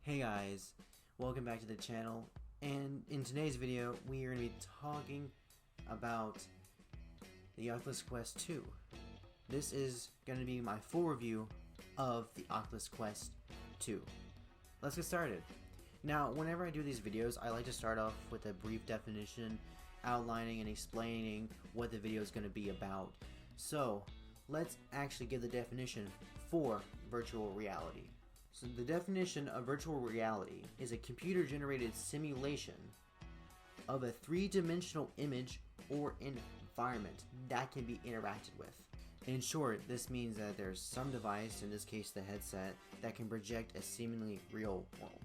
Hey guys, welcome back to the channel, and in today's video we are going to be talking about the Oculus Quest 2. This is going to be my full review of the Oculus Quest 2. Let's get started. Now, whenever I do these videos, I like to start off with a brief definition, outlining and explaining what the video is going to be about. So, let's actually give the definition for virtual reality. So the definition of virtual reality is a computer-generated simulation of a three-dimensional image or environment that can be interacted with. In short, this means that there's some device, in this case the headset, that can project a seemingly real world.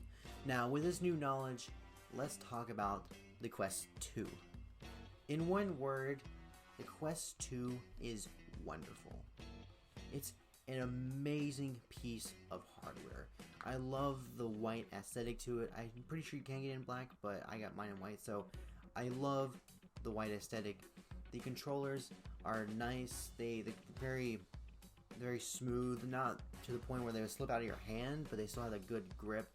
Now, with this new knowledge, let's talk about the Quest 2. In one word, the Quest 2 is wonderful. It's an amazing piece of hardware. I love the white aesthetic to it. I'm pretty sure you can get it in black, but I got mine in white, so I love the white aesthetic. The controllers are nice. They're very smooth, not to the point where they would slip out of your hand, but they still have a good grip.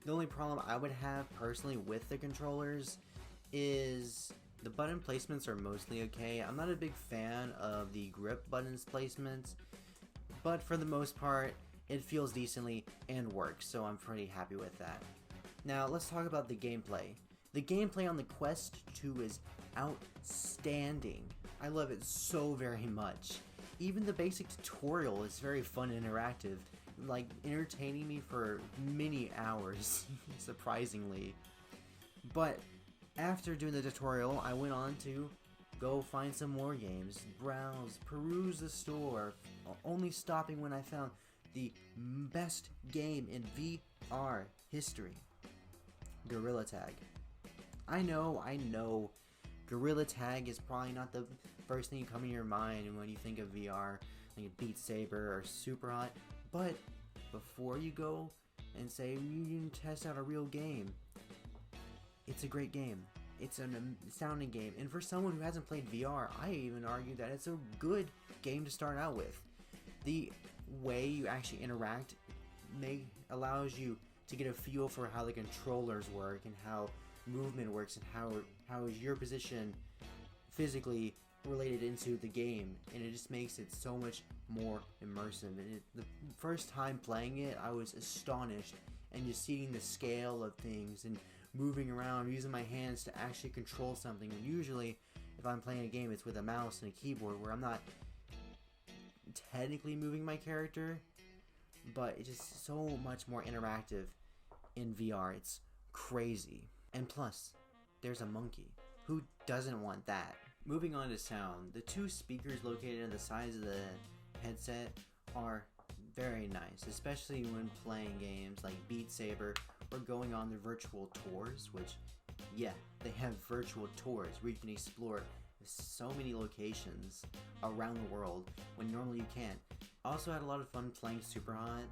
The only problem I would have personally with the controllers is the button placements are mostly okay. I'm not a big fan of the grip buttons placements, but for the most part, it feels decently and works, so I'm pretty happy with that. Now, let's talk about the gameplay. The gameplay on the Quest 2 is outstanding. I love it so very much. Even the basic tutorial is very fun and interactive, like entertaining me for many hours, surprisingly. But after doing the tutorial, I went on to go find some more games, browse, peruse the store, only stopping when I found the best game in VR history, Gorilla Tag. I know, Gorilla Tag is probably not the first thing you come in your mind when you think of VR, like Beat Saber or Super Hot, but before you go and say you can test out a real game, it's a great game. It's an astounding game, and for someone who hasn't played VR, I even argue that it's a good game to start out with. The way you actually interact allows you to get a feel for how the controllers work and how movement works and how is your position physically related into the game, and it just makes it so much more immersive. And the first time playing it, I was astonished and just seeing the scale of things and moving around, using my hands to actually control something. And usually, if I'm playing a game, it's with a mouse and a keyboard where I'm not technically moving my character, but it's just so much more interactive in VR. It's crazy. And plus, there's a monkey. Who doesn't want that? Moving on to sound, the two speakers located on the sides of the headset are very nice, especially when playing games like Beat Saber or going on the virtual tours, which, yeah, they have virtual tours where you can explore so many locations around the world when normally you can't. Also had a lot of fun playing Super Hot.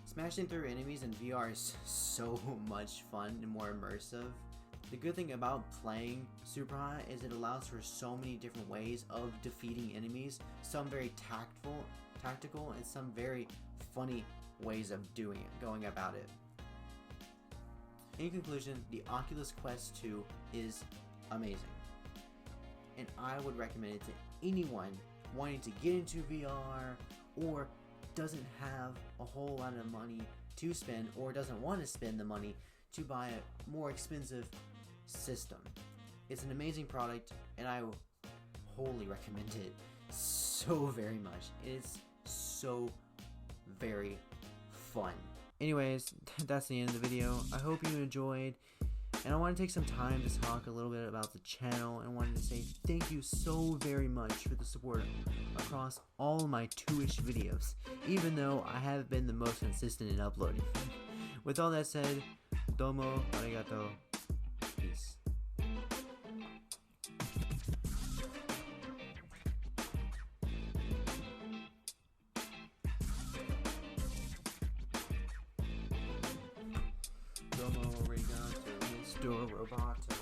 Smashing through enemies in VR is so much fun and more immersive. The good thing about playing Super Hot is it allows for so many different ways of defeating enemies, some very tactical, and some very funny ways of doing it, going about it. In conclusion, the Oculus Quest 2 is amazing, and I would recommend it to anyone wanting to get into VR or doesn't have a whole lot of money to spend or doesn't want to spend the money to buy a more expensive system. It's an amazing product, and I wholly recommend it so very much. It's so very fun. Anyways, that's the end of the video. I hope you enjoyed, and I want to take some time to talk a little bit about the channel, and wanted to say thank you so very much for the support across all my two-ish videos, even though I have been the most consistent in uploading. With all that said, domo arigato. Peace. Domo arigato, Mr. Roboto.